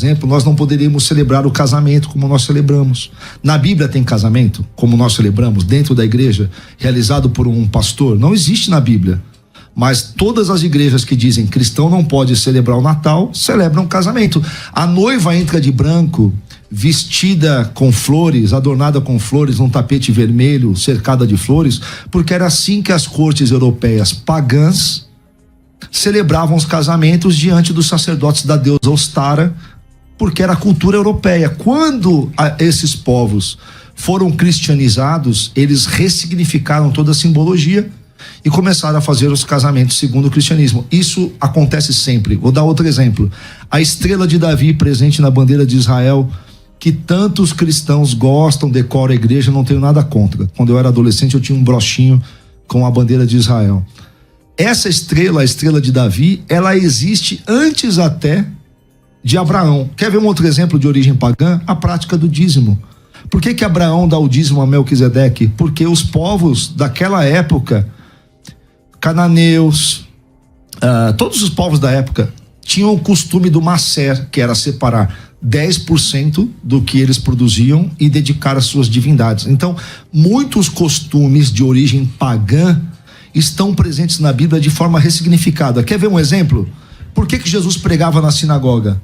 exemplo, nós não poderíamos celebrar o casamento como nós celebramos. Na Bíblia tem casamento, como nós celebramos, dentro da igreja, realizado por um pastor? Não existe na Bíblia. Mas todas as igrejas que dizem cristão não pode celebrar o Natal, celebram casamento. A noiva entra de branco, vestida com flores, adornada com flores, num tapete vermelho, cercada de flores, porque era assim que as cortes europeias pagãs celebravam os casamentos diante dos sacerdotes da deusa Ostara, porque era a cultura europeia. Quando esses povos foram cristianizados, eles ressignificaram toda a simbologia e começaram a fazer os casamentos segundo o cristianismo. Isso acontece sempre. Vou dar outro exemplo. A estrela de Davi presente na bandeira de Israel, que tantos cristãos gostam, decoram a igreja, não tenho nada contra. Quando eu era adolescente eu tinha um brochinho com a bandeira de Israel. Essa estrela, a estrela de Davi, ela existe antes até de Abraão. Quer ver um outro exemplo de origem pagã? A prática do dízimo. Por que Abraão dá o dízimo a Melquisedeque? Porque os povos daquela época, cananeus, todos os povos da época, tinham o costume do macer, que era separar 10% do que eles produziam e dedicar às suas divindades. Então, muitos costumes de origem pagã estão presentes na Bíblia de forma ressignificada. Quer ver um exemplo? Por que Jesus pregava na sinagoga?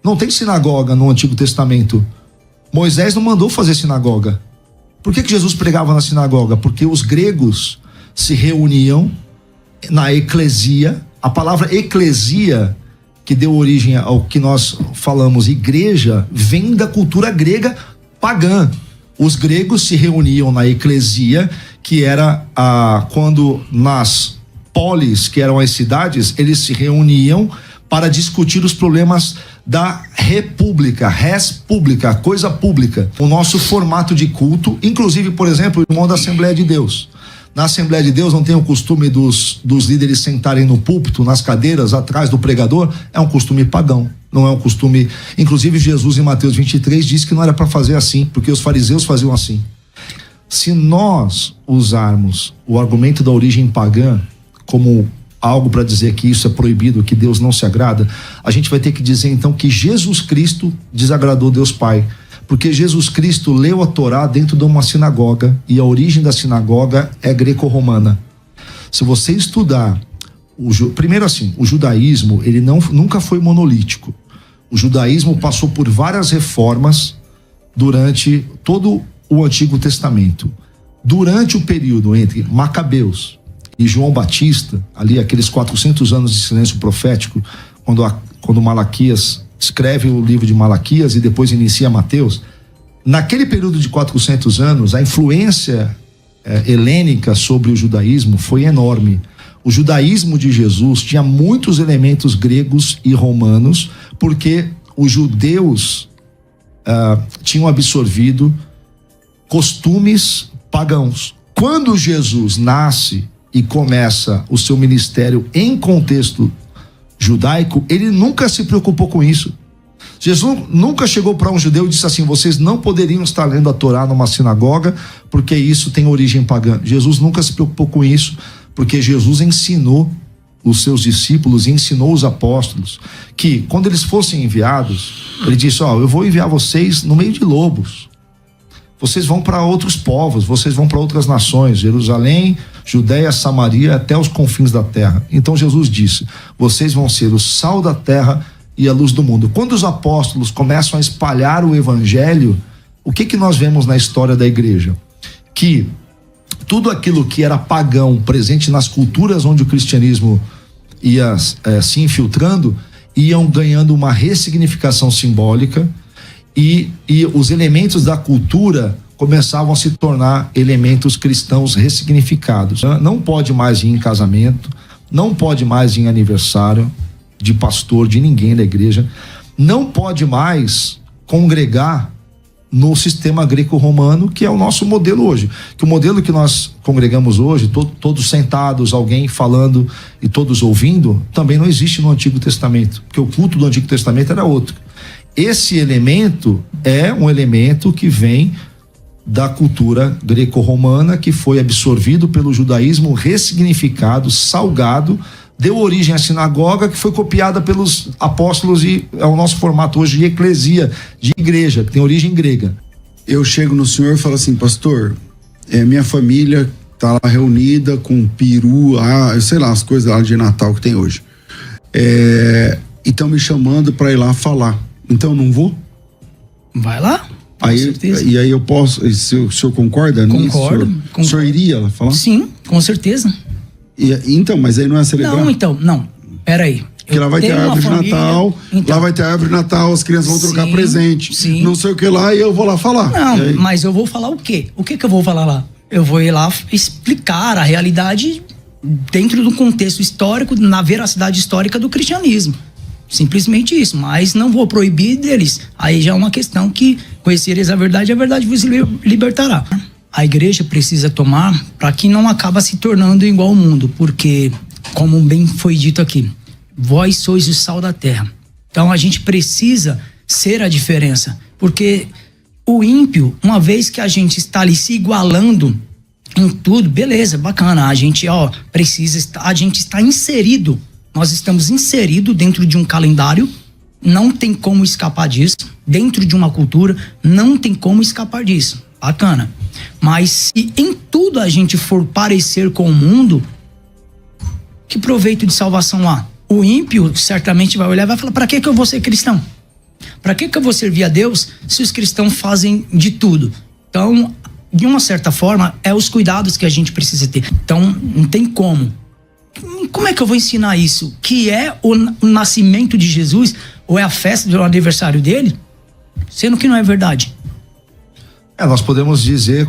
Não tem sinagoga no Antigo Testamento. Moisés não mandou fazer sinagoga. Por que Jesus pregava na sinagoga? Porque os gregos se reuniam na eclesia. A palavra eclesia, que deu origem ao que nós falamos igreja, vem da cultura grega pagã. Os gregos se reuniam na eclesia, que era quando nas polis, que eram as cidades, eles se reuniam para discutir os problemas da república, res pública, coisa pública. O nosso formato de culto, inclusive, por exemplo, o irmão da Assembleia de Deus. Na Assembleia de Deus não tem o costume dos líderes sentarem no púlpito, nas cadeiras, atrás do pregador. É um costume pagão, não é um costume... Inclusive Jesus em Mateus 23 disse que não era para fazer assim, porque os fariseus faziam assim. Se nós usarmos o argumento da origem pagã como algo para dizer que isso é proibido, que Deus não se agrada, a gente vai ter que dizer então que Jesus Cristo desagradou Deus Pai, porque Jesus Cristo leu a Torá dentro de uma sinagoga, e a origem da sinagoga é greco-romana. Se você estudar primeiro assim, o judaísmo, ele nunca foi monolítico. O judaísmo passou por várias reformas durante todo o Antigo Testamento. Durante o período entre Macabeus e João Batista, ali aqueles 400 anos de silêncio profético, quando Malaquias escreve o livro de Malaquias e depois inicia Mateus, naquele período de 400 anos, a influência helênica sobre o judaísmo foi enorme. O judaísmo de Jesus tinha muitos elementos gregos e romanos, porque os judeus tinham absorvido costumes pagãos. Quando Jesus nasce e começa o seu ministério em contexto judaico, ele nunca se preocupou com isso. Jesus nunca chegou para um judeu e disse assim: vocês não poderiam estar lendo a Torá numa sinagoga porque isso tem origem pagã. Jesus nunca se preocupou com isso, porque Jesus ensinou os seus discípulos e ensinou os apóstolos que quando eles fossem enviados, ele disse: eu vou enviar vocês no meio de lobos. Vocês vão para outros povos, vocês vão para outras nações, Jerusalém, Judeia, Samaria, até os confins da terra. Então Jesus disse: vocês vão ser o sal da terra e a luz do mundo. Quando os apóstolos começam a espalhar o evangelho, o que nós vemos na história da igreja? Que tudo aquilo que era pagão, presente nas culturas onde o cristianismo ia se infiltrando, iam ganhando uma ressignificação simbólica, e os elementos da cultura começavam a se tornar elementos cristãos ressignificados. Não pode mais ir em casamento, não pode mais ir em aniversário de pastor, de ninguém da igreja, não pode mais congregar no sistema greco-romano, que é o nosso modelo hoje. Que o modelo que nós congregamos hoje, todos sentados, alguém falando e todos ouvindo, também não existe no Antigo Testamento, porque o culto do Antigo Testamento era outro. Esse elemento é um elemento que vem da cultura greco-romana, que foi absorvido pelo judaísmo, ressignificado, salgado, deu origem à sinagoga, que foi copiada pelos apóstolos e é o nosso formato hoje de eclesia, de igreja, que tem origem grega. Eu chego no senhor e falo assim, pastor, minha família tá lá reunida com peru, sei lá, as coisas lá de Natal que tem hoje. E estão me chamando para ir lá falar. Então eu não vou? Vai lá. Aí, certeza. E aí eu posso, o senhor concorda nisso? Concordo. O senhor iria falar? Sim, com certeza. Então, mas aí não é celebrar? Não, peraí. Porque lá vai ter árvore de Natal, lá vai ter árvore de Natal, as crianças vão trocar presente, não sei o que lá, e eu vou lá falar. Não, mas eu vou falar o quê? O que eu vou falar lá? Eu vou ir lá explicar a realidade dentro do contexto histórico, na veracidade histórica do cristianismo. Simplesmente isso, mas não vou proibir deles. Aí já é uma questão que conhecereis a verdade vos libertará. A igreja precisa tomar para que não acaba se tornando igual ao mundo, porque, como bem foi dito aqui, vós sois o sal da terra. Então a gente precisa ser a diferença, porque o ímpio, uma vez que a gente está ali se igualando em tudo, beleza, bacana, a gente a gente está inserido, nós estamos inseridos dentro de um calendário, não tem como escapar disso, dentro de uma cultura, não tem como escapar disso, bacana. Mas se em tudo a gente for parecer com o mundo, que proveito de salvação há? O ímpio certamente vai olhar e vai falar, para que eu vou ser cristão? Para que eu vou servir a Deus se os cristãos fazem de tudo? Então, de uma certa forma, é os cuidados que a gente precisa ter. Então, não tem como. Como é que eu vou ensinar isso? Que é o nascimento de Jesus, ou é a festa do aniversário dele? Sendo que não é verdade. Nós podemos dizer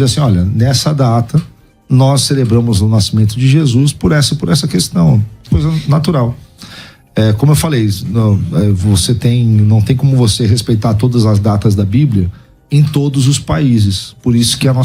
assim, olha, nessa data nós celebramos o nascimento de Jesus por essa questão, coisa natural. Como eu falei, não tem como você respeitar todas as datas da Bíblia em todos os países, por isso que a nossa